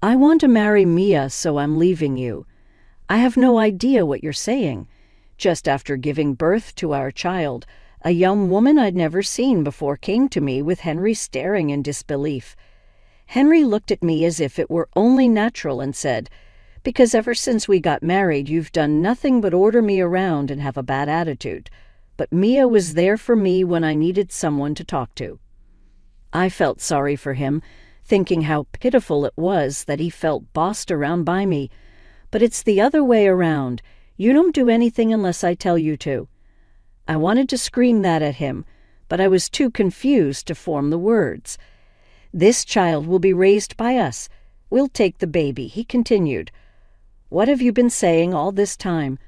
I want to marry Mia, so I'm leaving you. I have no idea what you're saying. Just after giving birth to our child, a young woman I'd never seen before came to me with Henry staring in disbelief. Henry looked at me as if it were only natural and said, "Because ever since we got married, you've done nothing but order me around and have a bad attitude. But Mia was there for me when I needed someone to talk to." I felt sorry for him, thinking how pitiful it was that he felt bossed around by me. But it's the other way around. You don't do anything unless I tell you to. I wanted to scream that at him, but I was too confused to form the words. "This child will be raised by us. We'll take the baby," he continued. "What have you been saying all this time?"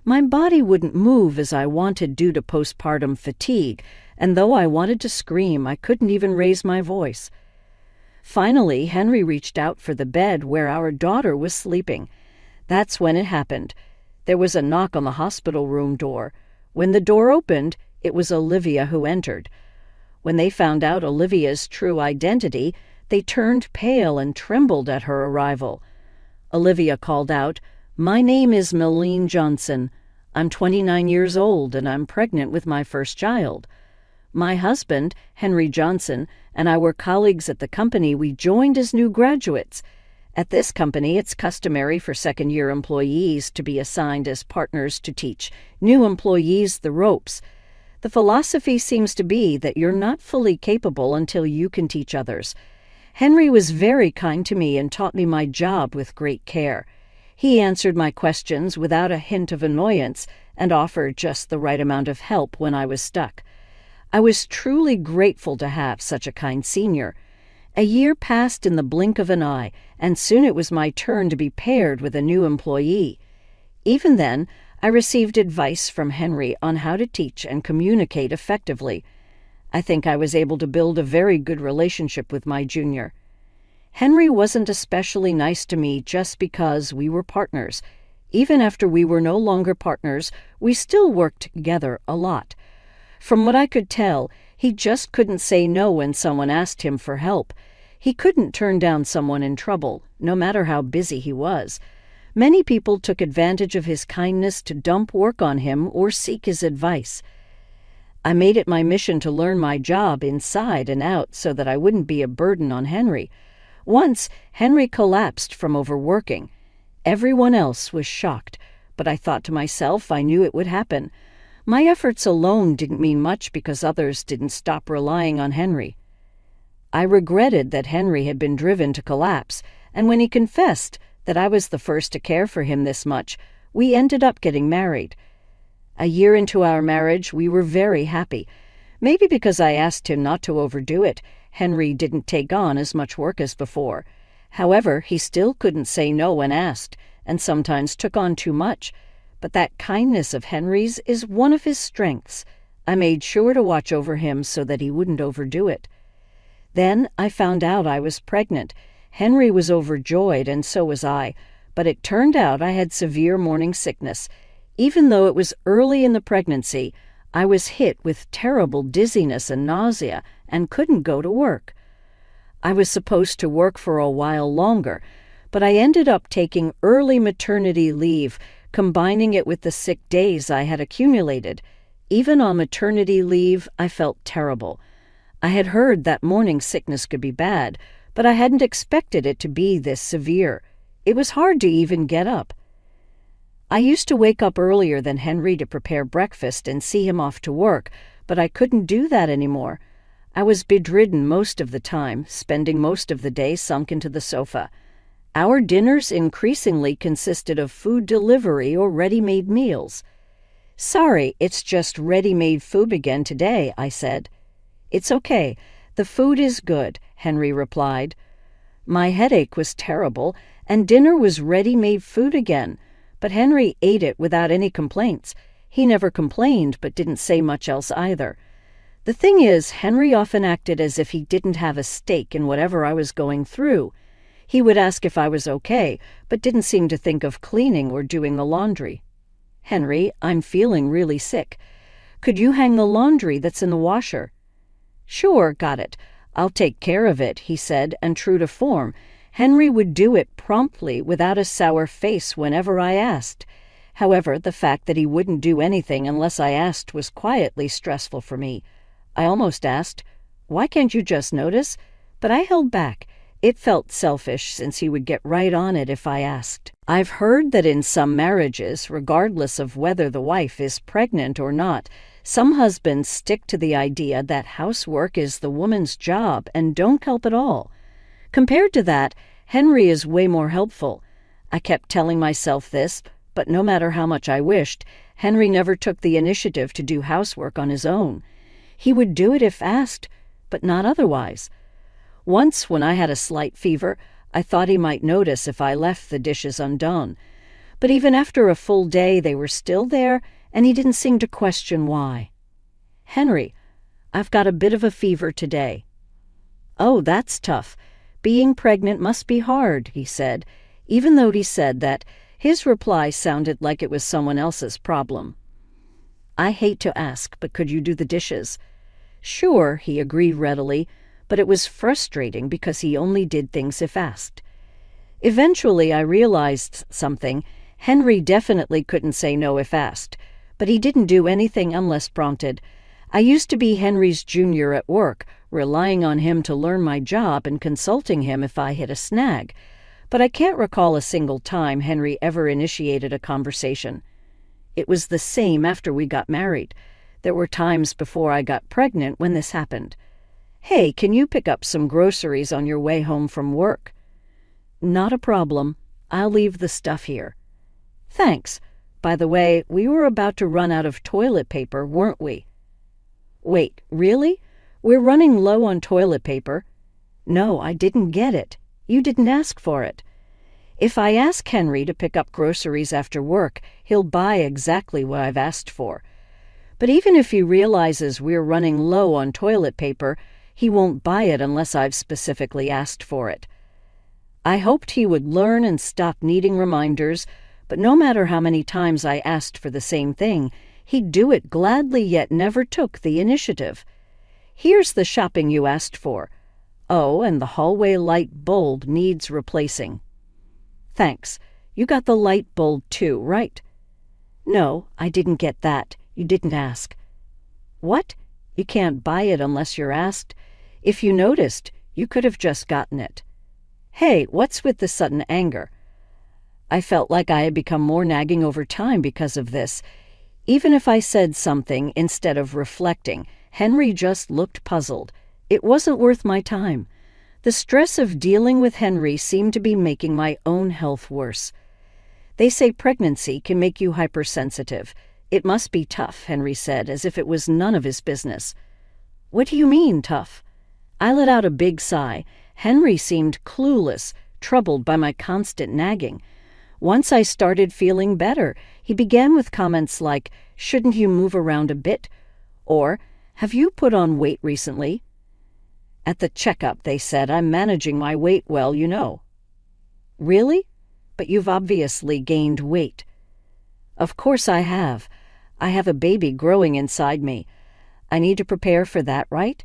My body wouldn't move as I wanted due to postpartum fatigue, and though I wanted to scream, I couldn't even raise my voice. Finally, Henry reached out for the bed where our daughter was sleeping. That's when it happened. There was a knock on the hospital room door. When the door opened, it was Olivia who entered. When they found out Olivia's true identity, they turned pale and trembled at her arrival. Olivia called out, "My name is Melene Johnson. I'm 29 years old and I'm pregnant with my first child. My husband, Henry Johnson, and I were colleagues at the company we joined as new graduates. At this company, it's customary for second-year employees to be assigned as partners to teach new employees the ropes. The philosophy seems to be that you're not fully capable until you can teach others. Henry was very kind to me and taught me my job with great care. He answered my questions without a hint of annoyance and offered just the right amount of help when I was stuck. I was truly grateful to have such a kind senior. A year passed in the blink of an eye, and soon it was my turn to be paired with a new employee. Even then, I received advice from Henry on how to teach and communicate effectively. I think I was able to build a very good relationship with my junior. Henry wasn't especially nice to me just because we were partners. Even after we were no longer partners, we still worked together a lot. From what I could tell, he just couldn't say no when someone asked him for help. He couldn't turn down someone in trouble, no matter how busy he was. Many people took advantage of his kindness to dump work on him or seek his advice. I made it my mission to learn my job inside and out so that I wouldn't be a burden on Henry. Once, Henry collapsed from overworking. Everyone else was shocked, but I thought to myself I knew it would happen. My efforts alone didn't mean much because others didn't stop relying on Henry. I regretted that Henry had been driven to collapse, and when he confessed that I was the first to care for him this much, we ended up getting married. A year into our marriage, we were very happy. Maybe because I asked him not to overdo it, Henry didn't take on as much work as before. However, he still couldn't say no when asked, and sometimes took on too much. But that kindness of Henry's is one of his strengths. I made sure to watch over him so that he wouldn't overdo it. Then I found out I was pregnant. Henry was overjoyed, and so was I, but it turned out I had severe morning sickness. Even though it was early in the pregnancy, I was hit with terrible dizziness and nausea and couldn't go to work. I was supposed to work for a while longer, but I ended up taking early maternity leave, combining it with the sick days I had accumulated. Even on maternity leave, I felt terrible. I had heard that morning sickness could be bad, but I hadn't expected it to be this severe. It was hard to even get up. I used to wake up earlier than Henry to prepare breakfast and see him off to work, but I couldn't do that anymore. I was bedridden most of the time, spending most of the day sunk into the sofa. Our dinners increasingly consisted of food delivery or ready-made meals. "Sorry, it's just ready-made food again today," I said. "It's okay. The food is good," Henry replied. My headache was terrible, and dinner was ready-made food again, but Henry ate it without any complaints. He never complained, but didn't say much else either. The thing is, Henry often acted as if he didn't have a stake in whatever I was going through. He would ask if I was okay, but didn't seem to think of cleaning or doing the laundry. "Henry, I'm feeling really sick. Could you hang the laundry that's in the washer?" "Sure, got it. I'll take care of it," he said, and true to form, Henry would do it promptly without a sour face whenever I asked. However, the fact that he wouldn't do anything unless I asked was quietly stressful for me. I almost asked, "Why can't you just notice?" But I held back. It felt selfish since he would get right on it if I asked. I've heard that in some marriages, regardless of whether the wife is pregnant or not, some husbands stick to the idea that housework is the woman's job and don't help at all. Compared to that, Henry is way more helpful. I kept telling myself this, but no matter how much I wished, Henry never took the initiative to do housework on his own. He would do it if asked, but not otherwise. Once, when I had a slight fever, I thought he might notice if I left the dishes undone. But even after a full day, they were still there, and he didn't seem to question why. "Henry, I've got a bit of a fever today." "Oh, that's tough. Being pregnant must be hard," he said, even though he said that. His reply sounded like it was someone else's problem. "I hate to ask, but could you do the dishes?" "Sure," he agreed readily, but it was frustrating because he only did things if asked. Eventually, I realized something. Henry definitely couldn't say no if asked, but he didn't do anything unless prompted. I used to be Henry's junior at work, relying on him to learn my job and consulting him if I hit a snag. But I can't recall a single time Henry ever initiated a conversation. It was the same after we got married. There were times before I got pregnant when this happened. "Hey, can you pick up some groceries on your way home from work?" "Not a problem. I'll leave the stuff here." "Thanks. By the way, we were about to run out of toilet paper, weren't we?" "Wait, really? We're running low on toilet paper?" "No, I didn't get it. You didn't ask for it." If I ask Henry to pick up groceries after work, he'll buy exactly what I've asked for. But even if he realizes we're running low on toilet paper, he won't buy it unless I've specifically asked for it. I hoped he would learn and stop needing reminders, but no matter how many times I asked for the same thing, he'd do it gladly yet never took the initiative. "Here's the shopping you asked for." "Oh, and the hallway light bulb needs replacing." "Thanks. You got the light bulb too, right?" "No, I didn't get that. You didn't ask." "What? You can't buy it unless you're asked? If you noticed, you could have just gotten it." "Hey, what's with the sudden anger?" I felt like I had become more nagging over time because of this. Even if I said something instead of reflecting, Henry just looked puzzled. It wasn't worth my time. The stress of dealing with Henry seemed to be making my own health worse. "They say pregnancy can make you hypersensitive. It must be tough," Henry said, as if it was none of his business. "What do you mean, tough?" I let out a big sigh. Henry seemed clueless, troubled by my constant nagging. Once I started feeling better, he began with comments like, "Shouldn't you move around a bit?" Or, "Have you put on weight recently?" At the checkup, they said I'm managing my weight well, you know. "Really? But you've obviously gained weight." "Of course I have. I have a baby growing inside me. I need to prepare for that, right?"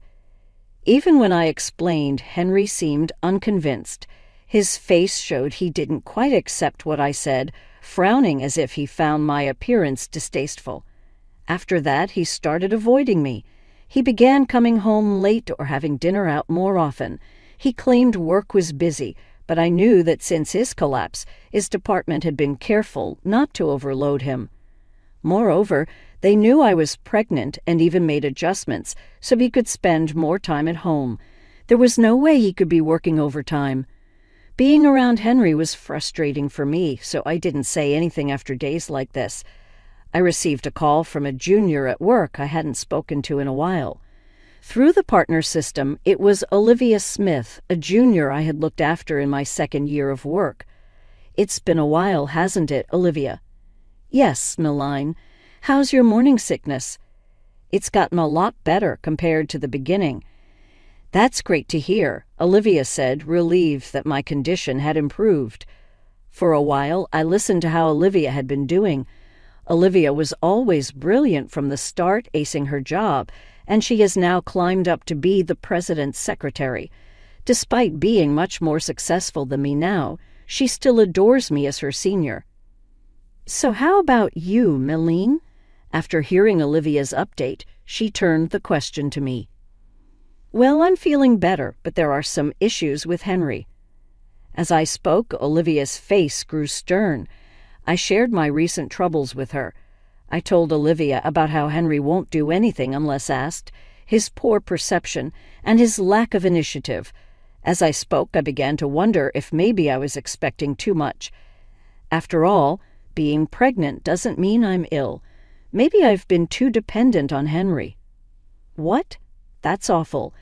Even when I explained, Henry seemed unconvinced. His face showed he didn't quite accept what I said, frowning as if he found my appearance distasteful. After that, he started avoiding me. He began coming home late or having dinner out more often. He claimed work was busy, but I knew that since his collapse, his department had been careful not to overload him. Moreover, they knew I was pregnant and even made adjustments so he could spend more time at home. There was no way he could be working overtime. Being around Henry was frustrating for me, so I didn't say anything after days like this. I received a call from a junior at work I hadn't spoken to in a while. Through the partner system, it was Olivia Smith, a junior I had looked after in my second year of work. "It's been a while, hasn't it, Olivia?" "Yes, Meline. How's your morning sickness?" "It's gotten a lot better compared to the beginning." "That's great to hear," Olivia said, relieved that my condition had improved. For a while, I listened to how Olivia had been doing. Olivia was always brilliant from the start, acing her job, and she has now climbed up to be the president's secretary. Despite being much more successful than me now, she still adores me as her senior. So how about you, Milene? After hearing Olivia's update, she turned the question to me. Well, I'm feeling better, but there are some issues with Henry. As I spoke, Olivia's face grew stern. I shared my recent troubles with her. I told Olivia about how Henry won't do anything unless asked, his poor perception, and his lack of initiative. As I spoke, I began to wonder if maybe I was expecting too much. After all, being pregnant doesn't mean I'm ill. Maybe I've been too dependent on Henry. What? That's awful.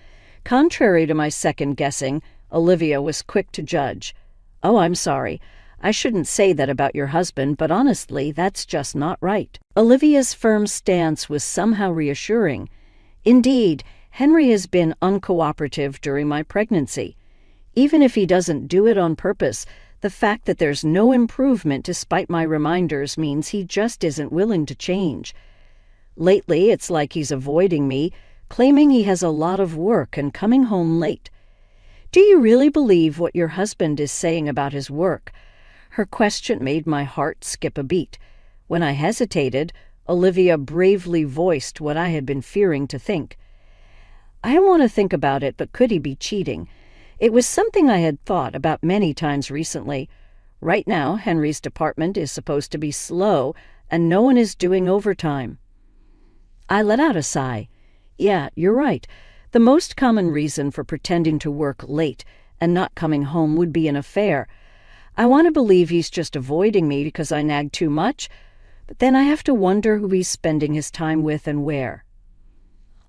Contrary to my second guessing, Olivia was quick to judge. Oh, I'm sorry. I shouldn't say that about your husband, but honestly, that's just not right. Olivia's firm stance was somehow reassuring. Indeed, Henry has been uncooperative during my pregnancy. Even if he doesn't do it on purpose, the fact that there's no improvement despite my reminders means he just isn't willing to change. Lately, it's like he's avoiding me, claiming he has a lot of work and coming home late. Do you really believe what your husband is saying about his work? Her question made my heart skip a beat. When I hesitated, Olivia bravely voiced what I had been fearing to think. I don't want to think about it, but could he be cheating? It was something I had thought about many times recently. Right now, Henry's department is supposed to be slow, and no one is doing overtime. I let out a sigh. Yeah, you're right. The most common reason for pretending to work late and not coming home would be an affair. I want to believe he's just avoiding me because I nag too much, but then I have to wonder who he's spending his time with and where.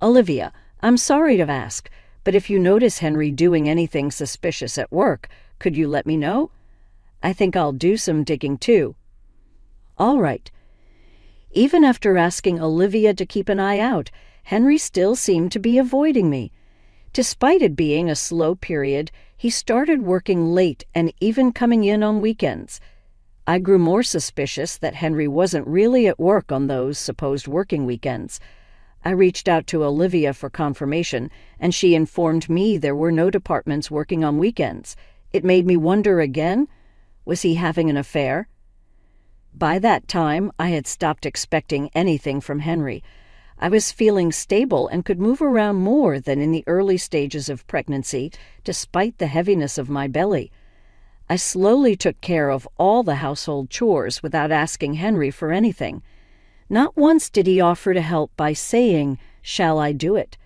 Olivia, I'm sorry to ask, but if you notice Henry doing anything suspicious at work, could you let me know? I think I'll do some digging too. All right. Even after asking Olivia to keep an eye out, Henry still seemed to be avoiding me. Despite it being a slow period, he started working late and even coming in on weekends. I grew more suspicious that Henry wasn't really at work on those supposed working weekends. I reached out to Olivia for confirmation, and she informed me there were no departments working on weekends. It made me wonder again, was he having an affair? By that time, I had stopped expecting anything from Henry. I was feeling stable and could move around more than in the early stages of pregnancy, despite the heaviness of my belly. I slowly took care of all the household chores without asking Henry for anything. Not once did he offer to help by saying, "Shall I do it?"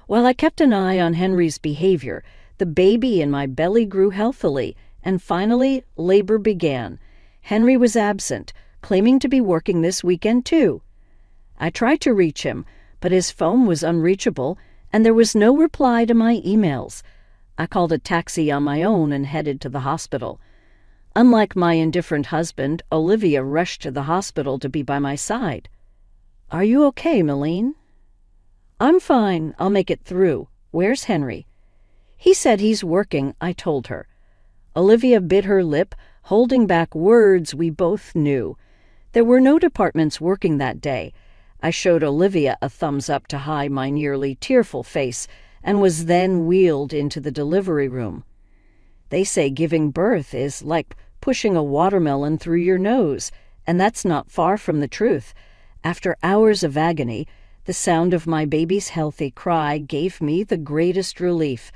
While I kept an eye on Henry's behavior, the baby in my belly grew healthily, and finally labor began. Henry was absent, claiming to be working this weekend too. I tried to reach him, but his phone was unreachable, and there was no reply to my emails. I called a taxi on my own and headed to the hospital. Unlike my indifferent husband, Olivia rushed to the hospital to be by my side. Are you okay, Milene? I'm fine. I'll make it through. Where's Henry? He said he's working, I told her. Olivia bit her lip, holding back words we both knew. There were no departments working that day. I showed Olivia a thumbs up to hide my nearly tearful face and was then wheeled into the delivery room. They say giving birth is like pushing a watermelon through your nose, and that's not far from the truth. After hours of agony, the sound of my baby's healthy cry gave me the greatest relief.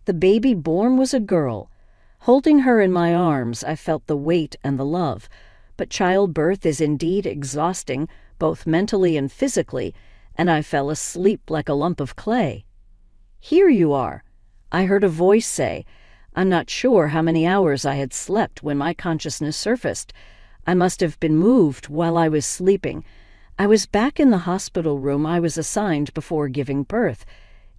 The baby born was a girl. Holding her in my arms, I felt the weight and the love. But childbirth is indeed exhausting, both mentally and physically, and I fell asleep like a lump of clay. Here you are, I heard a voice say. I'm not sure how many hours I had slept when my consciousness surfaced. I must have been moved while I was sleeping. I was back in the hospital room I was assigned before giving birth.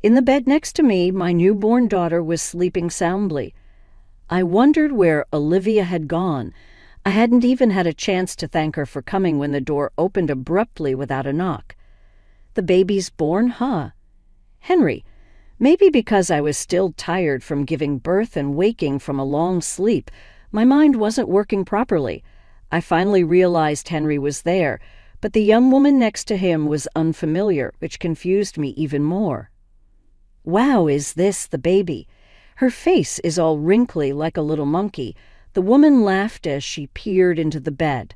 In the bed next to me, my newborn daughter was sleeping soundly. I wondered where Olivia had gone. I hadn't even had a chance to thank her for coming when the door opened abruptly without a knock. The baby's born, huh? Henry. Maybe because I was still tired from giving birth and waking from a long sleep, my mind wasn't working properly. I finally realized Henry was there, but the young woman next to him was unfamiliar, which confused me even more. Wow, is this the baby? Her face is all wrinkly like a little monkey. The woman laughed as she peered into the bed.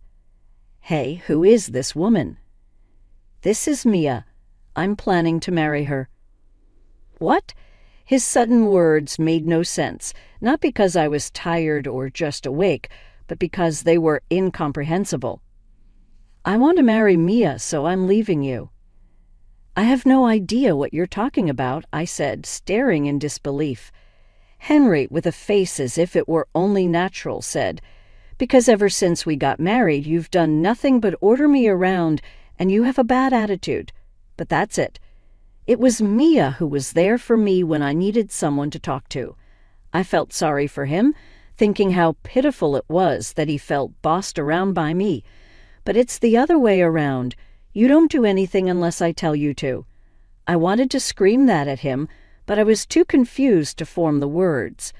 "Hey, who is this woman?" "This is Mia. I'm planning to marry her." What? His sudden words made no sense, not because I was tired or just awake, but because they were incomprehensible. "I want to marry Mia, so I'm leaving you." "I have no idea what you're talking about," I said, staring in disbelief. Henry, with a face as if it were only natural, said, "Because ever since we got married, you've done nothing but order me around, and you have a bad attitude. But that's it. It was Mia who was there for me when I needed someone to talk to." I felt sorry for him, thinking how pitiful it was that he felt bossed around by me. But it's the other way around. You don't do anything unless I tell you to. I wanted to scream that at him, but I was too confused to form the words.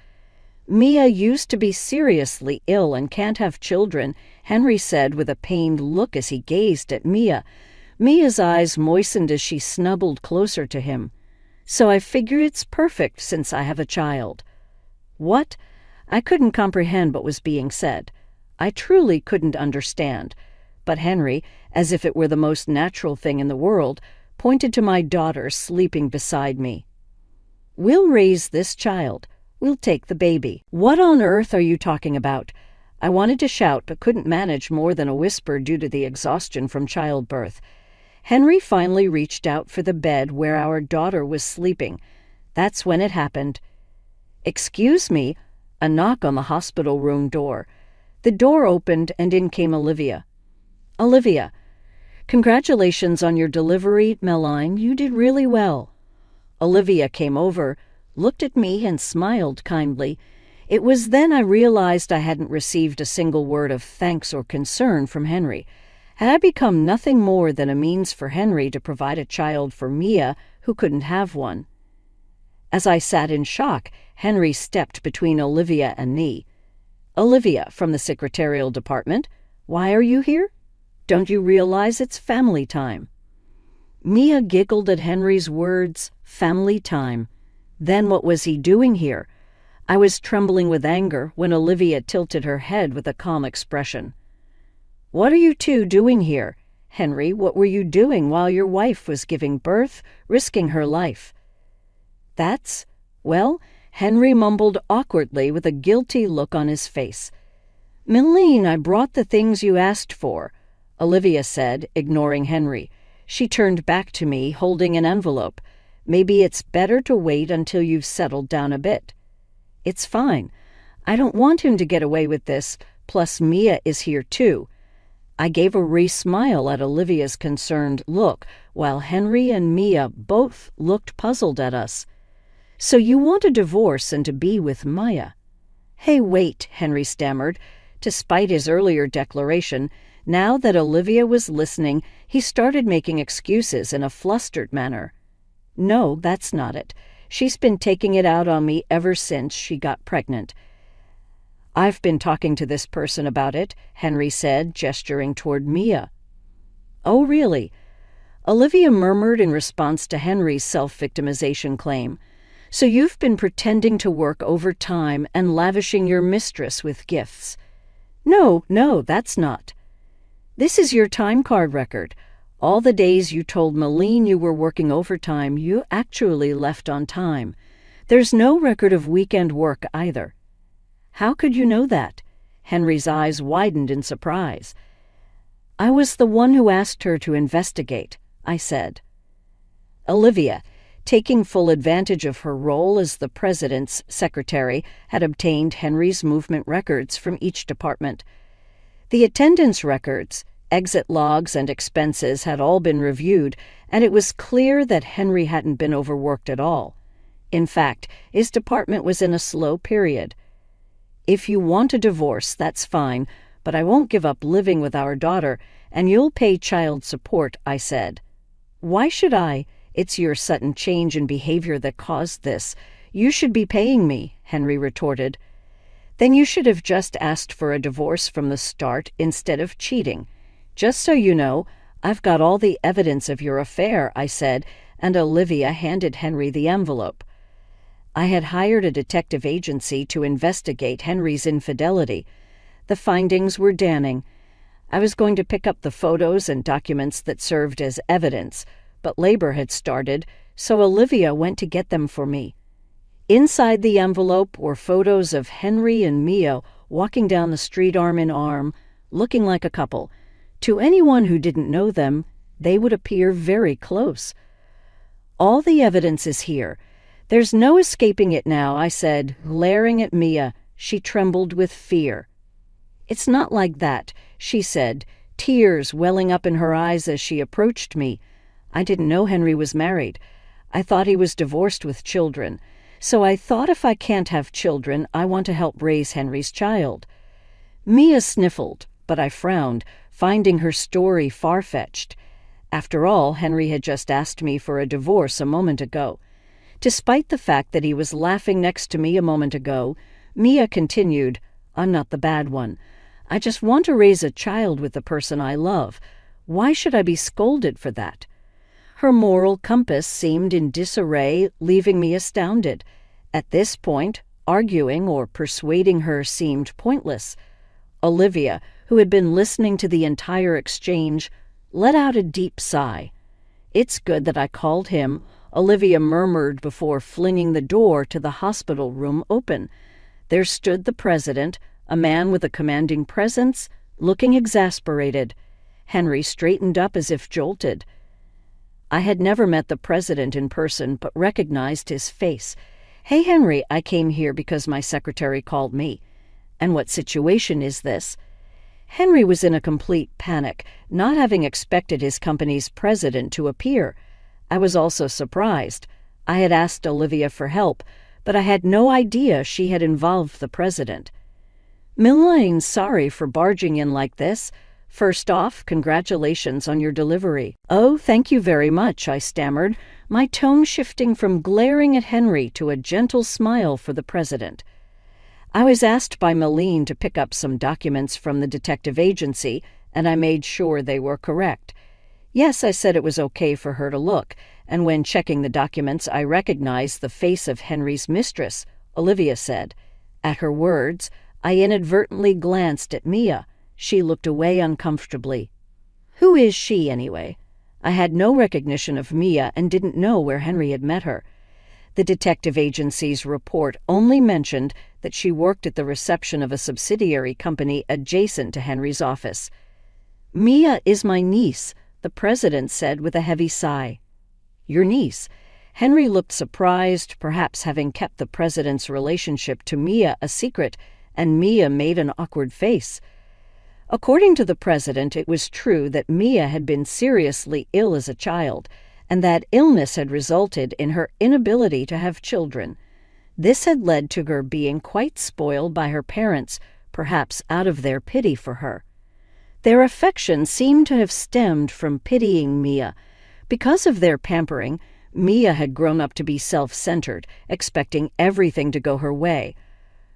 "Mia used to be seriously ill and can't have children," Henry said with a pained look as he gazed at Mia. Mia's eyes moistened as she snuggled closer to him. "So I figure it's perfect since I have a child." What? I couldn't comprehend what was being said. I truly couldn't understand. But Henry, as if it were the most natural thing in the world, pointed to my daughter sleeping beside me. "We'll raise this child. We'll take the baby." "What on earth are you talking about?" I wanted to shout but couldn't manage more than a whisper due to the exhaustion from childbirth. Henry finally reached out for the bed where our daughter was sleeping. That's when it happened. "Excuse me," a knock on the hospital room door. The door opened and in came Olivia. "Olivia, congratulations on your delivery, Meline. You did really well." Olivia came over, looked at me and smiled kindly. It was then I realized I hadn't received a single word of thanks or concern from Henry. Had I become nothing more than a means for Henry to provide a child for Mia, who couldn't have one? As I sat in shock, Henry stepped between Olivia and me. "Olivia, from the secretarial department. Why are you here? Don't you realize it's family time?" Mia giggled at Henry's words, family time. Then what was he doing here? I was trembling with anger when Olivia tilted her head with a calm expression. "What are you two doing here? Henry, what were you doing while your wife was giving birth, risking her life?" Well, Henry mumbled awkwardly with a guilty look on his face. "Meline, I brought the things you asked for," Olivia said, ignoring Henry. She turned back to me, holding an envelope. "Maybe it's better to wait until you've settled down a bit." "It's fine. I don't want him to get away with this, plus Mia is here too." I gave a wry smile at Olivia's concerned look, while Henry and Mia both looked puzzled at us. "So you want a divorce and to be with Maya?" "Hey, wait," Henry stammered. Despite his earlier declaration, now that Olivia was listening, he started making excuses in a flustered manner. "No, that's not it. She's been taking it out on me ever since she got pregnant." "I've been talking to this person about it," Henry said, gesturing toward Mia. "Oh, really?" Olivia murmured in response to Henry's self-victimization claim. "So you've been pretending to work overtime and lavishing your mistress with gifts." No, that's not." "This is your time card record. All the days you told Meline you were working overtime, you actually left on time. There's no record of weekend work either." "How could you know that?" Henry's eyes widened in surprise. "I was the one who asked her to investigate," I said. Olivia, taking full advantage of her role as the president's secretary, had obtained Henry's movement records from each department. The attendance records, exit logs, and expenses had all been reviewed, and it was clear that Henry hadn't been overworked at all. In fact, his department was in a slow period. "If you want a divorce, that's fine, but I won't give up living with our daughter, and you'll pay child support," I said. "Why should I? It's your sudden change in behavior that caused this. You should be paying me," Henry retorted. "Then you should have just asked for a divorce from the start instead of cheating. Just so you know, I've got all the evidence of your affair," I said, and Olivia handed Henry the envelope. I had hired a detective agency to investigate Henry's infidelity. The findings were damning. I was going to pick up the photos and documents that served as evidence, but labor had started, so Olivia went to get them for me. Inside the envelope were photos of Henry and Mia walking down the street arm in arm, looking like a couple. To anyone who didn't know them, they would appear very close. All the evidence is here. There's no escaping it now, I said, glaring at Mia. She trembled with fear. It's not like that, she said, tears welling up in her eyes as she approached me. I didn't know Henry was married. I thought he was divorced with children. So I thought if I can't have children, I want to help raise Henry's child. Mia sniffled, but I frowned, finding her story far-fetched. After all, Henry had just asked me for a divorce a moment ago. Despite the fact that he was laughing next to me a moment ago, Mia continued, I'm not the bad one. I just want to raise a child with the person I love. Why should I be scolded for that? Her moral compass seemed in disarray, leaving me astounded. At this point, arguing or persuading her seemed pointless. Olivia, who had been listening to the entire exchange, let out a deep sigh. It's good that I called him, Olivia murmured before flinging the door to the hospital room open. There stood the president, a man with a commanding presence, looking exasperated. Henry straightened up as if jolted. I had never met the president in person, but recognized his face. Hey, Henry, I came here because my secretary called me. And what situation is this? Henry was in a complete panic, not having expected his company's president to appear. I was also surprised. I had asked Olivia for help, but I had no idea she had involved the president. Millaine's sorry for barging in like this. First off, congratulations on your delivery. Oh, thank you very much, I stammered, my tone shifting from glaring at Henry to a gentle smile for the president. I was asked by Millane to pick up some documents from the detective agency, and I made sure they were correct. Yes, I said it was okay for her to look, and when checking the documents I recognized the face of Henry's mistress, Olivia said. At her words, I inadvertently glanced at Mia. She looked away uncomfortably. Who is she, anyway? I had no recognition of Mia and didn't know where Henry had met her. The detective agency's report only mentioned that she worked at the reception of a subsidiary company adjacent to Henry's office. Mia is my niece, the president said with a heavy sigh. Your niece? Henry looked surprised, perhaps having kept the president's relationship to Mia a secret, and Mia made an awkward face. According to the president, it was true that Mia had been seriously ill as a child, and that illness had resulted in her inability to have children. This had led to her being quite spoiled by her parents, perhaps out of their pity for her. Their affection seemed to have stemmed from pitying Mia. Because of their pampering, Mia had grown up to be self-centered, expecting everything to go her way.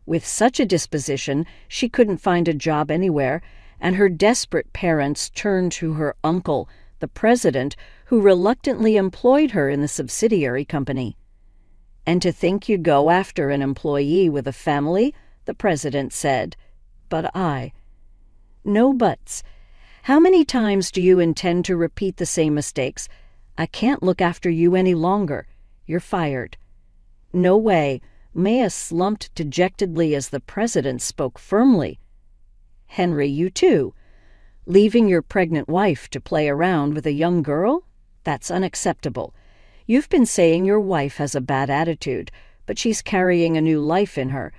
With such a disposition, she couldn't find a job anywhere, and her desperate parents turned to her uncle, the president, who reluctantly employed her in the subsidiary company. And to think you go after an employee with a family, the president said. But no buts. How many times do you intend to repeat the same mistakes? I can't look after you any longer. You're fired. No way. Mia slumped dejectedly as the president spoke firmly. Henry, you too. Leaving your pregnant wife to play around with a young girl? That's unacceptable. You've been saying your wife has a bad attitude, but she's carrying a new life in her.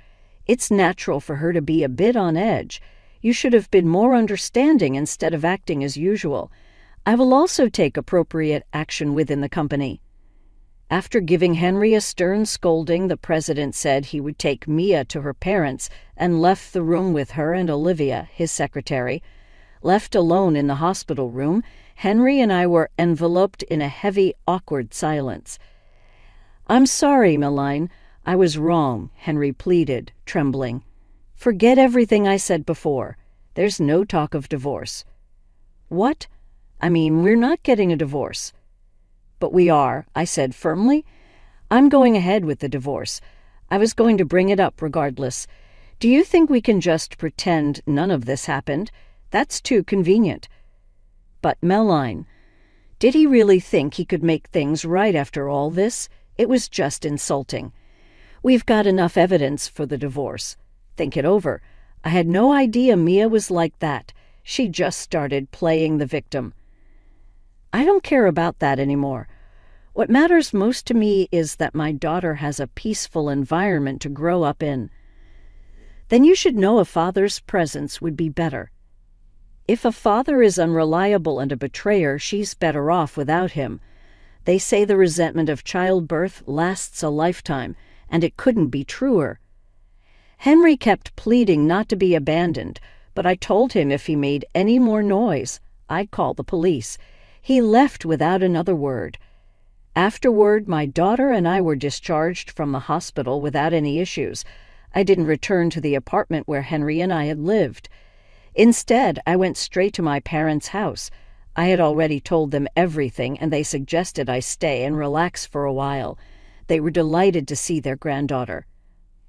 It's natural for her to be a bit on edge. You should have been more understanding instead of acting as usual. I will also take appropriate action within the company. After giving Henry a stern scolding, the president said he would take Mia to her parents and left the room with her and Olivia, his secretary. Left alone in the hospital room, Henry and I were enveloped in a heavy, awkward silence. I'm sorry, Millane. I was wrong, Henry pleaded, trembling. Forget everything I said before. There's no talk of divorce. What? I mean, we're not getting a divorce. But we are, I said firmly. I'm going ahead with the divorce. I was going to bring it up regardless. Do you think we can just pretend none of this happened? That's too convenient. But Melline, did he really think he could make things right after all this? It was just insulting. We've got enough evidence for the divorce. Think it over. I had no idea Mia was like that. She just started playing the victim. I don't care about that anymore. What matters most to me is that my daughter has a peaceful environment to grow up in. Then you should know a father's presence would be better. If a father is unreliable and a betrayer, she's better off without him. They say the resentment of childbirth lasts a lifetime, and it couldn't be truer. Henry kept pleading not to be abandoned, but I told him if he made any more noise, I'd call the police. He left without another word. Afterward, my daughter and I were discharged from the hospital without any issues. I didn't return to the apartment where Henry and I had lived. Instead, I went straight to my parents' house. I had already told them everything, and they suggested I stay and relax for a while. They were delighted to see their granddaughter.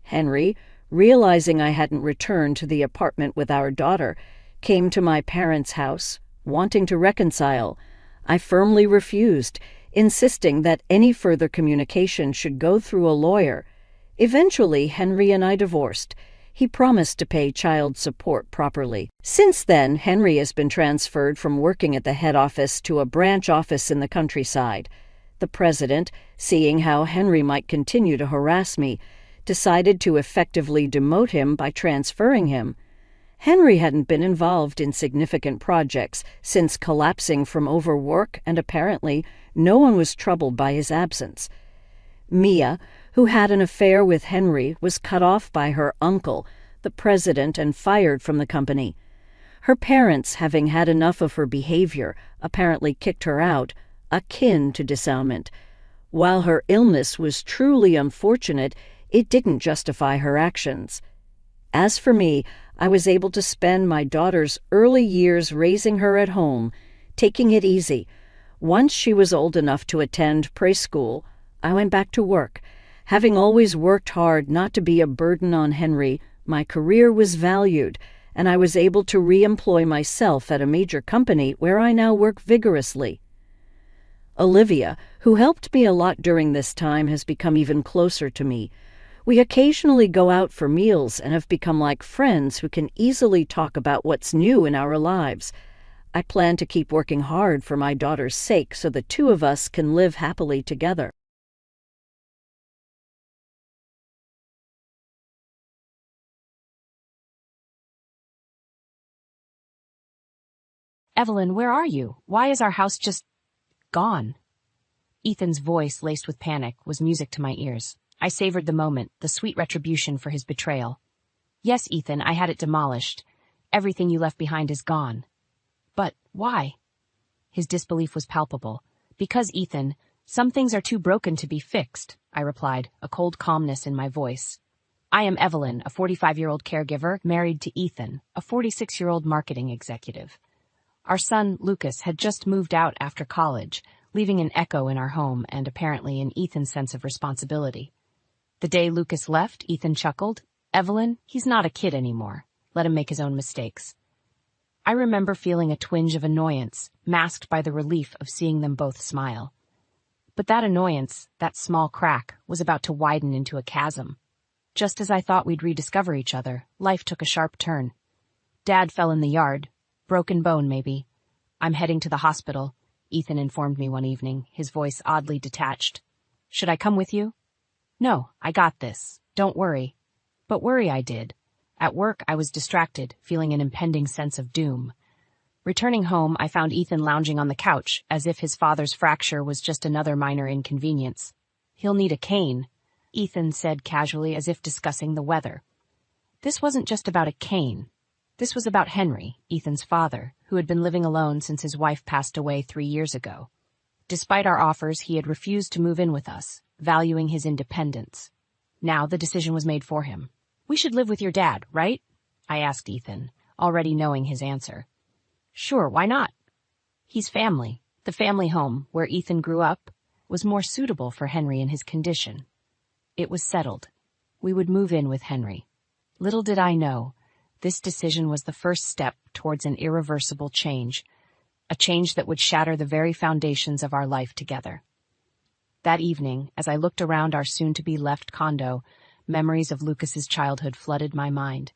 Henry, realizing I hadn't returned to the apartment with our daughter, came to my parents' house, wanting to reconcile. I firmly refused, insisting that any further communication should go through a lawyer. Eventually, Henry and I divorced. He promised to pay child support properly. Since then, Henry has been transferred from working at the head office to a branch office in the countryside. The president, seeing how Henry might continue to harass me, decided to effectively demote him by transferring him. Henry hadn't been involved in significant projects since collapsing from overwork, and apparently no one was troubled by his absence. Mia, who had an affair with Henry, was cut off by her uncle, the president, and fired from the company. Her parents, having had enough of her behavior, apparently kicked her out, akin to disownement. While her illness was truly unfortunate, it didn't justify her actions. As for me, I was able to spend my daughter's early years raising her at home, taking it easy. Once she was old enough to attend preschool, I went back to work. Having always worked hard not to be a burden on Henry, my career was valued, and I was able to re-employ myself at a major company where I now work vigorously. Olivia, who helped me a lot during this time, has become even closer to me. We occasionally go out for meals and have become like friends who can easily talk about what's new in our lives. I plan to keep working hard for my daughter's sake so the two of us can live happily together. Evelyn, where are you? Why is our house just gone? Ethan's voice, laced with panic, was music to my ears. I savored the moment, the sweet retribution for his betrayal. Yes, Ethan, I had it demolished. Everything you left behind is gone. But why? His disbelief was palpable. Because, Ethan, some things are too broken to be fixed, I replied, a cold calmness in my voice. I am Evelyn, a 45-year-old caregiver, married to Ethan, a 46-year-old marketing executive. Our son, Lucas, had just moved out after college, leaving an echo in our home and apparently in Ethan's sense of responsibility. The day Lucas left, Ethan chuckled, Evelyn, he's not a kid anymore. Let him make his own mistakes. I remember feeling a twinge of annoyance, masked by the relief of seeing them both smile. But that annoyance, that small crack, was about to widen into a chasm. Just as I thought we'd rediscover each other, life took a sharp turn. Dad fell in the yard. Broken bone, maybe. I'm heading to the hospital, Ethan informed me one evening, his voice oddly detached. Should I come with you? No, I got this. Don't worry. But worry I did. At work, I was distracted, feeling an impending sense of doom. Returning home, I found Ethan lounging on the couch, as if his father's fracture was just another minor inconvenience. He'll need a cane, Ethan said casually, as if discussing the weather. This wasn't just about a cane. This was about Henry, Ethan's father, who had been living alone since his wife passed away 3 years ago. Despite our offers, he had refused to move in with us, valuing his independence. Now the decision was made for him. We should live with your dad, right? I asked Ethan, already knowing his answer. Sure, why not? He's family. The family home, where Ethan grew up, was more suitable for Henry in his condition. It was settled. We would move in with Henry. Little did I know, this decision was the first step towards an irreversible change, a change that would shatter the very foundations of our life together. That evening, as I looked around our soon-to-be-left condo, memories of Lucas's childhood flooded my mind.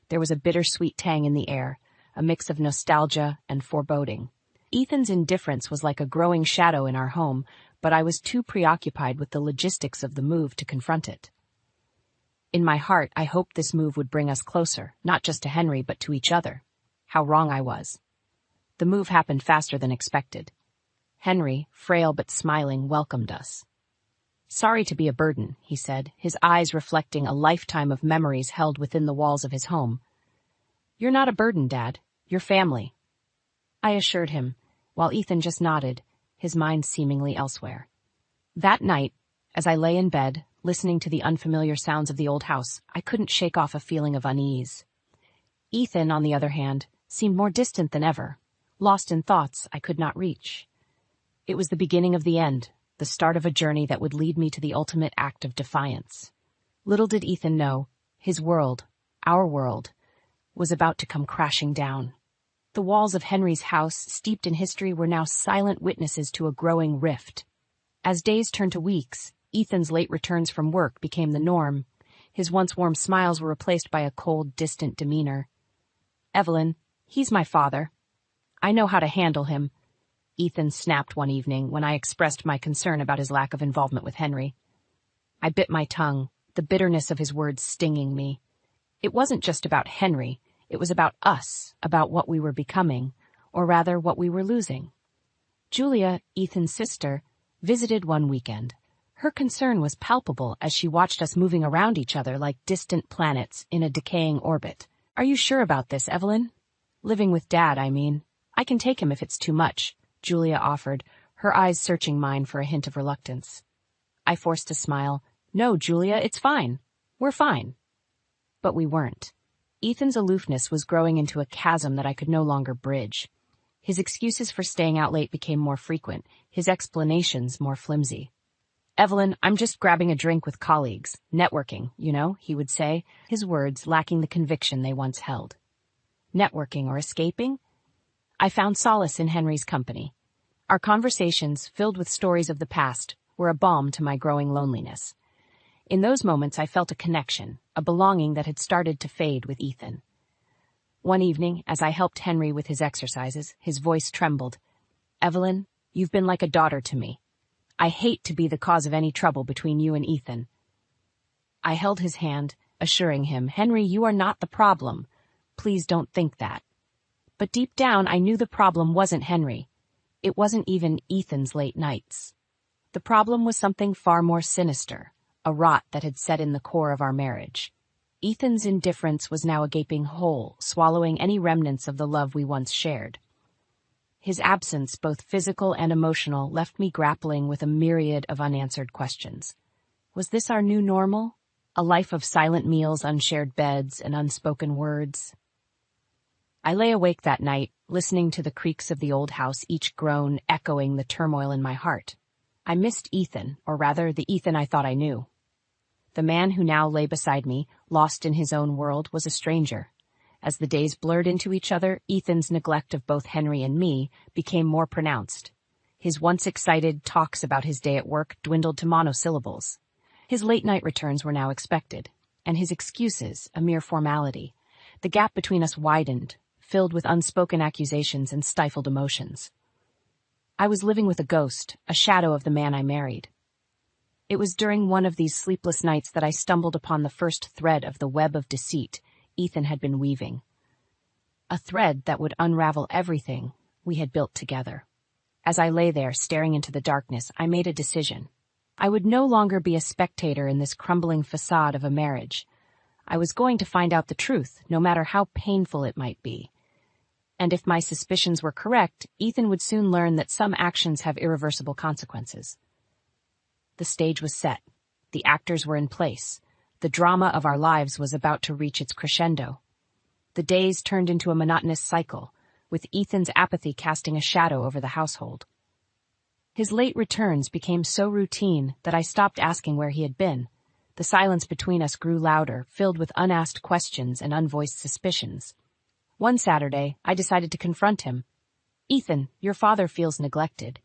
There was a bittersweet tang in the air, a mix of nostalgia and foreboding. Ethan's indifference was like a growing shadow in our home, but I was too preoccupied with the logistics of the move to confront it. In my heart, I hoped this move would bring us closer, not just to Henry, but to each other. How wrong I was. The move happened faster than expected. Henry, frail but smiling, welcomed us. "Sorry to be a burden," he said, his eyes reflecting a lifetime of memories held within the walls of his home. "You're not a burden, Dad. You're family," I assured him, while Ethan just nodded, his mind seemingly elsewhere. That night, as I lay in bed, listening to the unfamiliar sounds of the old house, I couldn't shake off a feeling of unease. Ethan, on the other hand, seemed more distant than ever, lost in thoughts I could not reach. It was the beginning of the end, the start of a journey that would lead me to the ultimate act of defiance. Little did Ethan know, his world, our world, was about to come crashing down. The walls of Henry's house, steeped in history, were now silent witnesses to a growing rift. As days turned to weeks, Ethan's late returns from work became the norm. His once warm smiles were replaced by a cold, distant demeanor. "Evelyn, he's my father. I know how to handle him," Ethan snapped one evening when I expressed my concern about his lack of involvement with Henry. I bit my tongue, the bitterness of his words stinging me. It wasn't just about Henry, it was about us, about what we were becoming, or rather what we were losing. Julia, Ethan's sister, visited one weekend. Her concern was palpable as she watched us moving around each other like distant planets in a decaying orbit. "Are you sure about this, Evelyn?" "Living with Dad, I mean. I can take him if it's too much," Julia offered, her eyes searching mine for a hint of reluctance. I forced a smile. "No, Julia, it's fine. We're fine." But we weren't. Ethan's aloofness was growing into a chasm that I could no longer bridge. His excuses for staying out late became more frequent, his explanations more flimsy. "Evelyn, I'm just grabbing a drink with colleagues. Networking, you know," he would say, his words lacking the conviction they once held. Networking or escaping? I found solace in Henry's company. Our conversations, filled with stories of the past, were a balm to my growing loneliness. In those moments I felt a connection, a belonging that had started to fade with Ethan. One evening, as I helped Henry with his exercises, his voice trembled. "Evelyn, you've been like a daughter to me. I hate to be the cause of any trouble between you and Ethan." I held his hand, assuring him, "Henry, you are not the problem. Please don't think that." But deep down, I knew the problem wasn't Henry. It wasn't even Ethan's late nights. The problem was something far more sinister, a rot that had set in the core of our marriage. Ethan's indifference was now a gaping hole, swallowing any remnants of the love we once shared. His absence, both physical and emotional, left me grappling with a myriad of unanswered questions. Was this our new normal? A life of silent meals, unshared beds, and unspoken words? I lay awake that night, listening to the creaks of the old house, each groan echoing the turmoil in my heart. I missed Ethan, or rather, the Ethan I thought I knew. The man who now lay beside me, lost in his own world, was a stranger. As the days blurred into each other, Ethan's neglect of both Henry and me became more pronounced. His once excited talks about his day at work dwindled to monosyllables. His late-night returns were now expected, and his excuses a mere formality. The gap between us widened, filled with unspoken accusations and stifled emotions. I was living with a ghost, a shadow of the man I married. It was during one of these sleepless nights that I stumbled upon the first thread of the web of deceit Ethan had been weaving. A thread that would unravel everything we had built together. As I lay there, staring into the darkness, I made a decision. I would no longer be a spectator in this crumbling facade of a marriage. I was going to find out the truth, no matter how painful it might be. And if my suspicions were correct, Ethan would soon learn that some actions have irreversible consequences. The stage was set. The actors were in place. The drama of our lives was about to reach its crescendo. The days turned into a monotonous cycle, with Ethan's apathy casting a shadow over the household. His late returns became so routine that I stopped asking where he had been. The silence between us grew louder, filled with unasked questions and unvoiced suspicions. One Saturday, I decided to confront him. "Ethan, your father feels neglected."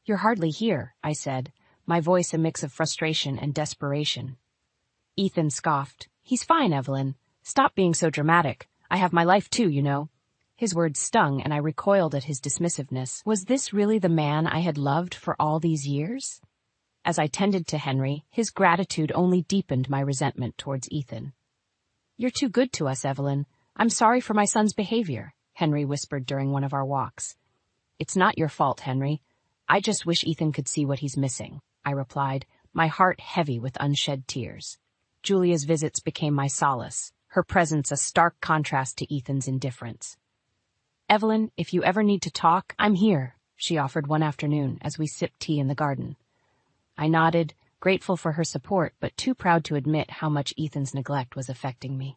"You're hardly here," I said, my voice a mix of frustration and desperation. Ethan scoffed. "He's fine, Evelyn. Stop being so dramatic. I have my life too, you know." His words stung, and I recoiled at his dismissiveness. Was this really the man I had loved for all these years? As I tended to Henry, his gratitude only deepened my resentment towards Ethan. "You're too good to us, Evelyn. I'm sorry for my son's behavior," Henry whispered during one of our walks. "It's not your fault, Henry. I just wish Ethan could see what he's missing," I replied, my heart heavy with unshed tears. Julia's visits became my solace, her presence a stark contrast to Ethan's indifference. "Evelyn, if you ever need to talk, I'm here," she offered one afternoon as we sipped tea in the garden. I nodded, grateful for her support, but too proud to admit how much Ethan's neglect was affecting me.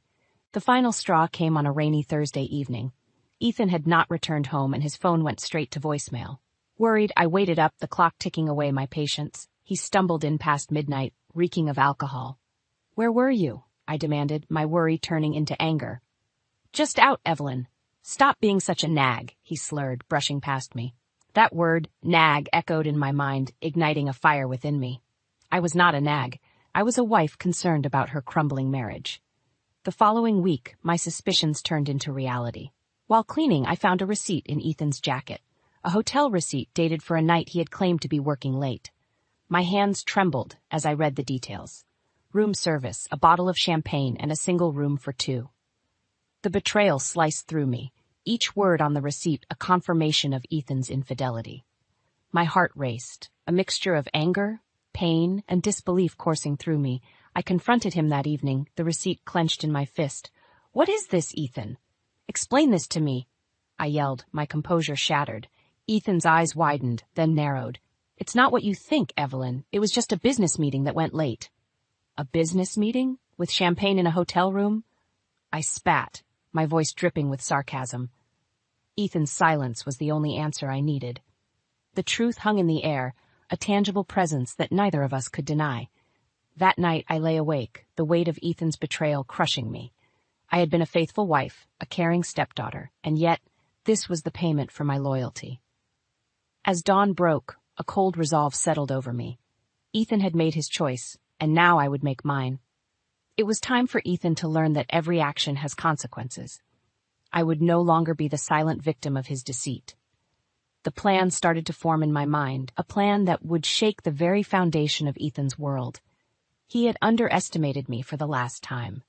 The final straw came on a rainy Thursday evening. Ethan had not returned home and his phone went straight to voicemail. Worried, I waited up, the clock ticking away my patience. He stumbled in past midnight, reeking of alcohol. "Where were you?" I demanded, my worry turning into anger. "Just out, Evelyn." "Stop being such a nag," he slurred, brushing past me. That word, nag, echoed in my mind, igniting a fire within me. I was not a nag. I was a wife concerned about her crumbling marriage. The following week, my suspicions turned into reality. While cleaning, I found a receipt in Ethan's jacket, a hotel receipt dated for a night he had claimed to be working late. My hands trembled as I read the details. Room service, a bottle of champagne, and a single room for two. The betrayal sliced through me, each word on the receipt a confirmation of Ethan's infidelity. My heart raced, a mixture of anger, pain, and disbelief coursing through me. I confronted him that evening, the receipt clenched in my fist. "What is this, Ethan? Explain this to me," I yelled, my composure shattered. Ethan's eyes widened, then narrowed. "It's not what you think, Evelyn. It was just a business meeting that went late." "A business meeting? With champagne in a hotel room?" I spat, my voice dripping with sarcasm. Ethan's silence was the only answer I needed. The truth hung in the air, a tangible presence that neither of us could deny. That night I lay awake, the weight of Ethan's betrayal crushing me. I had been a faithful wife, a caring stepdaughter, and yet this was the payment for my loyalty. As dawn broke, a cold resolve settled over me. Ethan had made his choice, and now I would make mine. It was time for Ethan to learn that every action has consequences. I would no longer be the silent victim of his deceit. The plan started to form in my mind, a plan that would shake the very foundation of Ethan's world. He had underestimated me for the last time.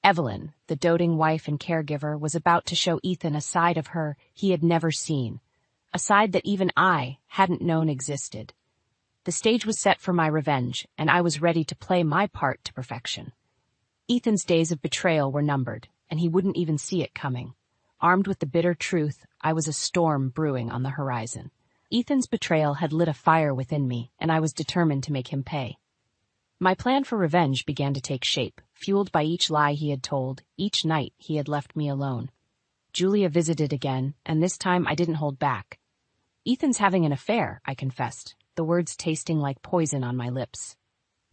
Evelyn, the doting wife and caregiver, was about to show Ethan a side of her he had never seen, a side that even I hadn't known existed. The stage was set for my revenge, and I was ready to play my part to perfection. Ethan's days of betrayal were numbered, and he wouldn't even see it coming. Armed with the bitter truth, I was a storm brewing on the horizon. Ethan's betrayal had lit a fire within me, and I was determined to make him pay. My plan for revenge began to take shape, fueled by each lie he had told, each night he had left me alone. Julia visited again, and this time I didn't hold back. "Ethan's having an affair," I confessed, the words tasting like poison on my lips.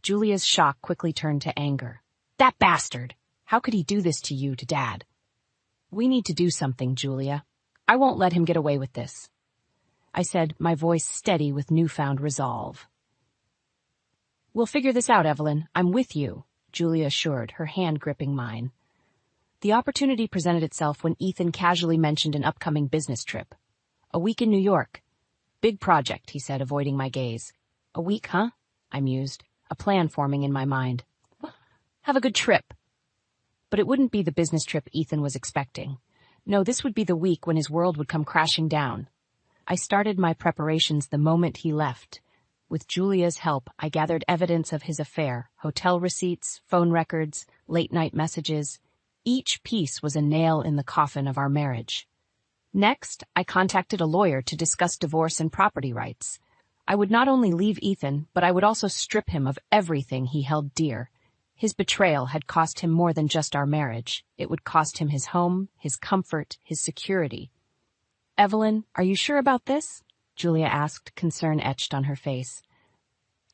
Julia's shock quickly turned to anger. "That bastard! How could he do this to you, to Dad?" "We need to do something, Julia. I won't let him get away with this," I said, my voice steady with newfound resolve. "We'll figure this out, Evelyn. I'm with you," Julia assured, her hand gripping mine. The opportunity presented itself when Ethan casually mentioned an upcoming business trip. "A week in New York." "Big project," he said, avoiding my gaze. "A week, huh?" I mused, a plan forming in my mind. "Have a good trip." But it wouldn't be the business trip Ethan was expecting. No, this would be the week when his world would come crashing down. I started my preparations the moment he left. With Julia's help, I gathered evidence of his affair, hotel receipts, phone records, late-night messages. Each piece was a nail in the coffin of our marriage. Next, I contacted a lawyer to discuss divorce and property rights. I would not only leave Ethan, but I would also strip him of everything he held dear. His betrayal had cost him more than just our marriage. It would cost him his home, his comfort, his security. "Evelyn, are you sure about this?" Julia asked, concern etched on her face.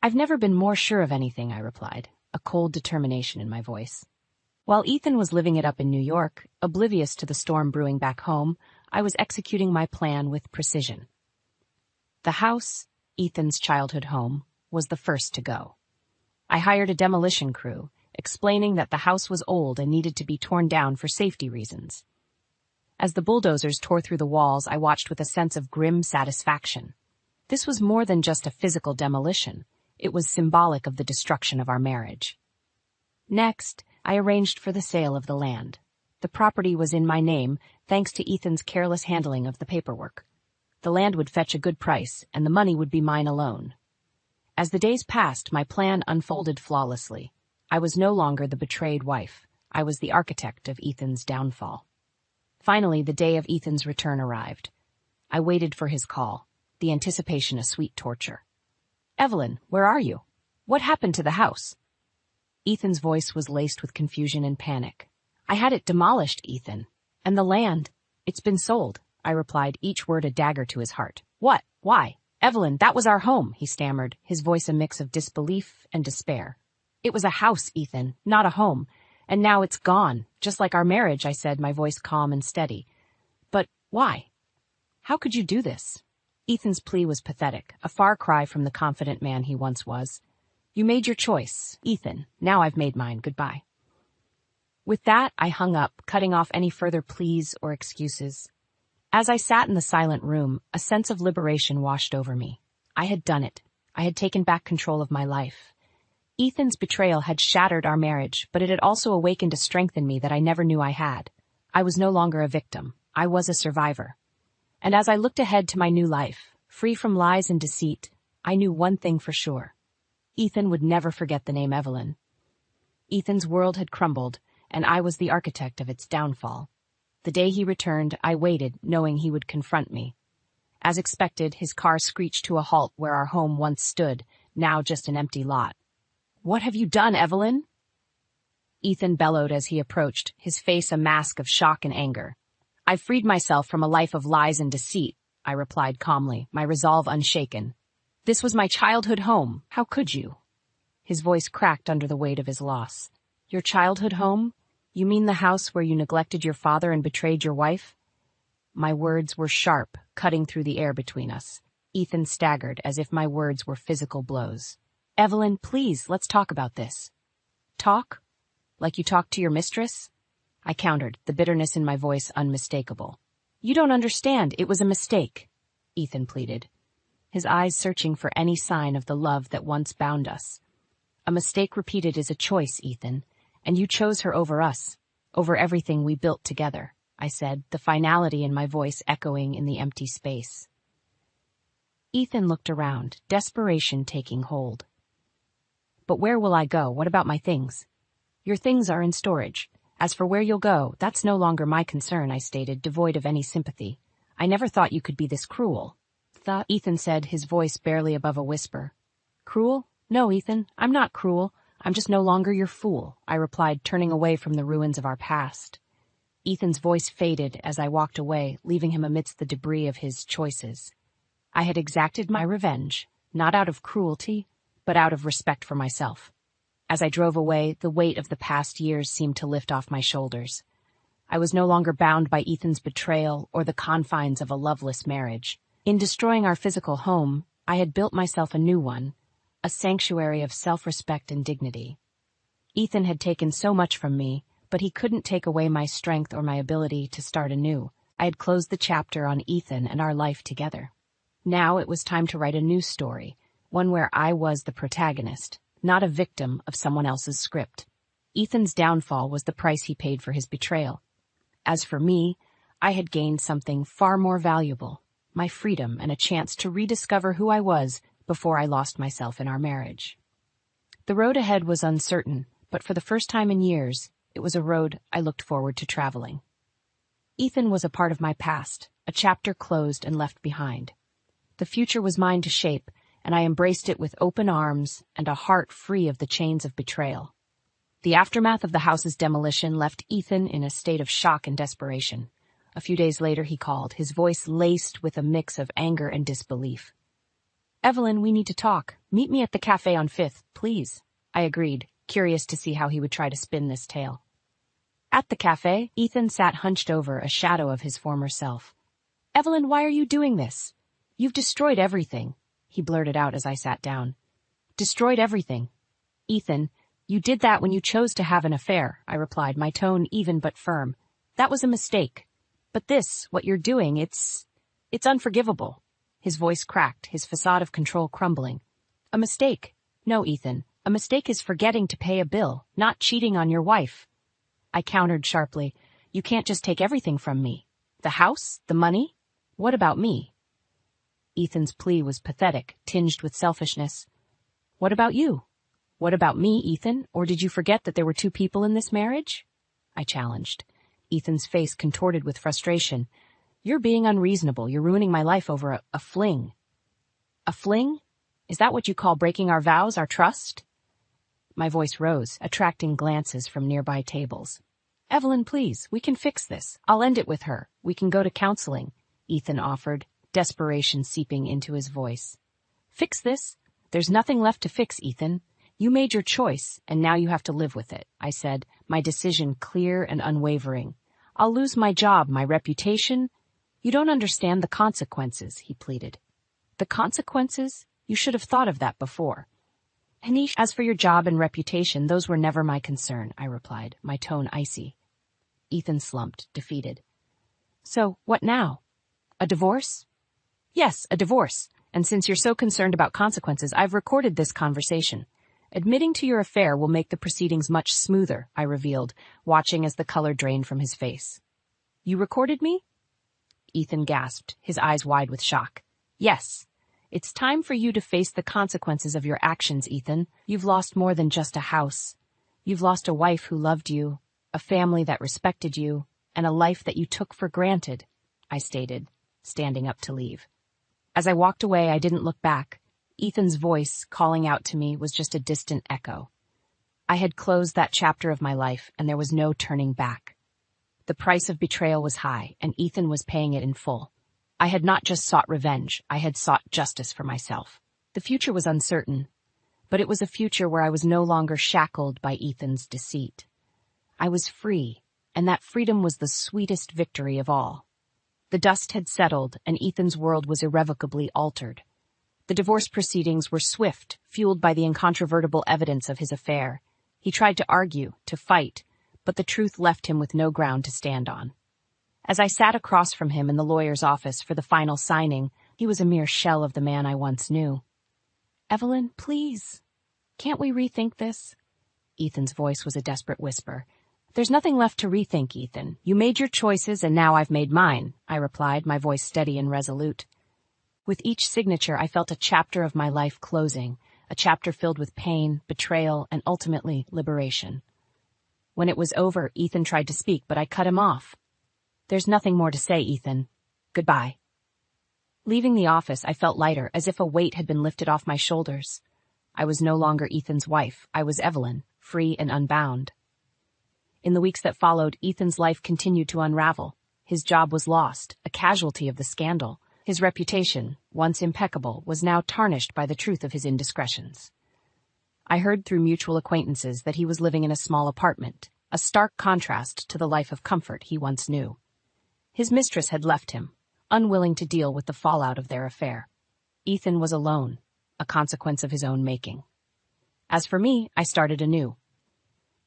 "I've never been more sure of anything," I replied. a cold determination in my voice. While Ethan was living it up in New York, oblivious to the storm brewing back home, I was executing my plan with precision. The house, Ethan's childhood home, was the first to go. I hired a demolition crew, explaining that the house was old and needed to be torn down for safety reasons. As the bulldozers tore through the walls, I watched with a sense of grim satisfaction. This was more than just a physical demolition. It was symbolic of the destruction of our marriage. Next, I arranged for the sale of the land. The property was in my name, thanks to Ethan's careless handling of the paperwork. The land would fetch a good price, and the money would be mine alone. As the days passed, my plan unfolded flawlessly. I was no longer the betrayed wife. I was the architect of Ethan's downfall. Finally, the day of Ethan's return arrived. I waited for his call, the anticipation a sweet torture. "Evelyn, where are you? What happened to the house?" Ethan's voice was laced with confusion and panic. "I had it demolished, Ethan. And the land, it's been sold," I replied, each word a dagger to his heart. "What? Why? Evelyn, that was our home," he stammered, his voice a mix of disbelief and despair. "It was a house, Ethan, not a home. And now it's gone, just like our marriage," I said, my voice calm and steady. "But why? How could you do this?" Ethan's plea was pathetic, a far cry from the confident man he once was. "You made your choice, Ethan. Now I've made mine. Goodbye." With that, I hung up, cutting off any further pleas or excuses. As I sat in the silent room, a sense of liberation washed over me. I had done it. I had taken back control of my life. Ethan's betrayal had shattered our marriage, but it had also awakened a strength in me that I never knew I had. I was no longer a victim. I was a survivor. And as I looked ahead to my new life, free from lies and deceit, I knew one thing for sure. Ethan would never forget the name Evelyn. Ethan's world had crumbled, and I was the architect of its downfall. The day he returned, I waited, knowing he would confront me. As expected, his car screeched to a halt where our home once stood, now just an empty lot. "What have you done, Evelyn?" Ethan bellowed as he approached, his face a mask of shock and anger. "I've freed myself from a life of lies and deceit," I replied calmly, my resolve unshaken. "This was my childhood home. How could you?" His voice cracked under the weight of his loss. "Your childhood home? You mean the house where you neglected your father and betrayed your wife?" My words were sharp, cutting through the air between us. Ethan staggered as if my words were physical blows. "Evelyn, please, let's talk about this." "Talk? Like you talked to your mistress?" I countered, the bitterness in my voice unmistakable. "You don't understand. It was a mistake," Ethan pleaded, his eyes searching for any sign of the love that once bound us. "A mistake repeated is a choice, Ethan, and you chose her over us, over everything we built together," I said, the finality in my voice echoing in the empty space. Ethan looked around, desperation taking hold. "But where will I go? What about my things?" "Your things are in storage. As for where you'll go, that's no longer my concern," I stated, devoid of any sympathy. "I never thought you could be this cruel." Ethan said, his voice barely above a whisper. "Cruel? No, Ethan, I'm not cruel. I'm just no longer your fool," I replied, turning away from the ruins of our past. Ethan's voice faded as I walked away, leaving him amidst the debris of his choices. I had exacted my revenge, not out of cruelty, but out of respect for myself. As I drove away, the weight of the past years seemed to lift off my shoulders. I was no longer bound by Ethan's betrayal or the confines of a loveless marriage. In destroying our physical home, I had built myself a new one, a sanctuary of self-respect and dignity. Ethan had taken so much from me, but he couldn't take away my strength or my ability to start anew. I had closed the chapter on Ethan and our life together. Now it was time to write a new story, one where I was the protagonist, not a victim of someone else's script. Ethan's downfall was the price he paid for his betrayal. As for me, I had gained something far more valuable, my freedom and a chance to rediscover who I was before I lost myself in our marriage. The road ahead was uncertain, but for the first time in years, it was a road I looked forward to traveling. Ethan was a part of my past, a chapter closed and left behind. The future was mine to shape, and I embraced it with open arms and a heart free of the chains of betrayal. The aftermath of the house's demolition left Ethan in a state of shock and desperation. A few days later he called, his voice laced with a mix of anger and disbelief. "Evelyn, we need to talk. Meet me at the cafe on 5th, please." I agreed, curious to see how he would try to spin this tale. At the cafe, Ethan sat hunched over, a shadow of his former self. "Evelyn, why are you doing this? You've destroyed everything," he blurted out as I sat down. "Destroyed everything. Ethan, you did that when you chose to have an affair," I replied, my tone even but firm. "That was a mistake. But this, what you're doing, it's unforgivable." His voice cracked, his facade of control crumbling. "A mistake? No, Ethan. A mistake is forgetting to pay a bill, not cheating on your wife." I countered sharply. "You can't just take everything from me. The house? The money? What about me?" Ethan's plea was pathetic, tinged with selfishness. "What about you? What about me, Ethan? Or did you forget that there were two people in this marriage?" I challenged. Ethan's face contorted with frustration. "You're being unreasonable. You're ruining my life over a fling." "A fling? Is that what you call breaking our vows, our trust?" My voice rose, attracting glances from nearby tables. "Evelyn, please, we can fix this. I'll end it with her. We can go to counseling," Ethan offered, desperation seeping into his voice. "Fix this? There's nothing left to fix, Ethan. You made your choice, and now you have to live with it," I said, my decision clear and unwavering. "I'll lose my job, my reputation." "You don't understand the consequences," he pleaded. "The consequences? You should have thought of that before." "Hanish, as for your job and reputation, those were never my concern," I replied, my tone icy. Ethan slumped, defeated. "So, what now? A divorce?" "Yes, a divorce. And since you're so concerned about consequences, I've recorded this conversation. Admitting to your affair will make the proceedings much smoother," I revealed, watching as the color drained from his face. "You recorded me?" Ethan gasped, his eyes wide with shock. "Yes. It's time for you to face the consequences of your actions, Ethan. You've lost more than just a house. You've lost a wife who loved you, a family that respected you, and a life that you took for granted," I stated, standing up to leave. As I walked away, I didn't look back. Ethan's voice, calling out to me, was just a distant echo. I had closed that chapter of my life, and there was no turning back. The price of betrayal was high, and Ethan was paying it in full. I had not just sought revenge, I had sought justice for myself. The future was uncertain, but it was a future where I was no longer shackled by Ethan's deceit. I was free, and that freedom was the sweetest victory of all. The dust had settled, and Ethan's world was irrevocably altered. The divorce proceedings were swift, fueled by the incontrovertible evidence of his affair. He tried to argue, to fight, but the truth left him with no ground to stand on. As I sat across from him in the lawyer's office for the final signing, he was a mere shell of the man I once knew. "Evelyn, please, can't we rethink this?" Ethan's voice was a desperate whisper. "There's nothing left to rethink, Ethan. You made your choices, and now I've made mine," I replied, my voice steady and resolute. With each signature, I felt a chapter of my life closing, a chapter filled with pain, betrayal, and ultimately liberation. When it was over, Ethan tried to speak, but I cut him off. "There's nothing more to say, Ethan. Goodbye." Leaving the office, I felt lighter, as if a weight had been lifted off my shoulders. I was no longer Ethan's wife. I was Evelyn, free and unbound. In the weeks that followed, Ethan's life continued to unravel. His job was lost, a casualty of the scandal. His reputation, once impeccable, was now tarnished by the truth of his indiscretions. I heard through mutual acquaintances that he was living in a small apartment, a stark contrast to the life of comfort he once knew. His mistress had left him, unwilling to deal with the fallout of their affair. Ethan was alone, a consequence of his own making. As for me, I started anew.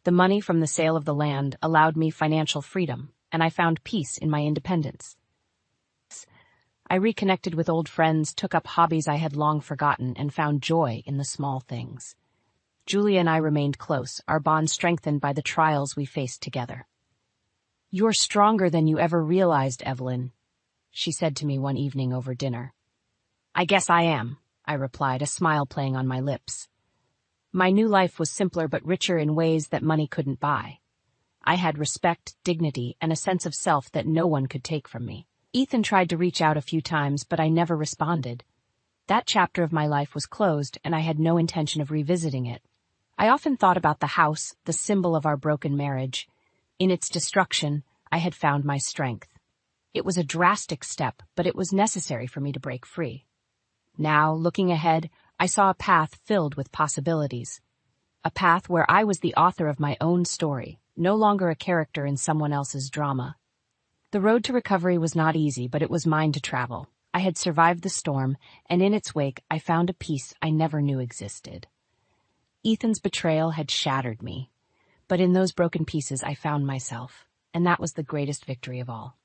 The money from the sale of the land allowed me financial freedom, and I found peace in my independence. I reconnected with old friends, took up hobbies I had long forgotten, and found joy in the small things. Julia and I remained close, our bond strengthened by the trials we faced together. "You're stronger than you ever realized, Evelyn," she said to me one evening over dinner. "I guess I am," I replied, a smile playing on my lips. My new life was simpler but richer in ways that money couldn't buy. I had respect, dignity, and a sense of self that no one could take from me. Ethan tried to reach out a few times, but I never responded. That chapter of my life was closed, and I had no intention of revisiting it. I often thought about the house, the symbol of our broken marriage. In its destruction, I had found my strength. It was a drastic step, but it was necessary for me to break free. Now, looking ahead, I saw a path filled with possibilities. A path where I was the author of my own story, no longer a character in someone else's drama. The road to recovery was not easy, but it was mine to travel. I had survived the storm, and in its wake I found a peace I never knew existed. Ethan's betrayal had shattered me, but in those broken pieces I found myself, and that was the greatest victory of all.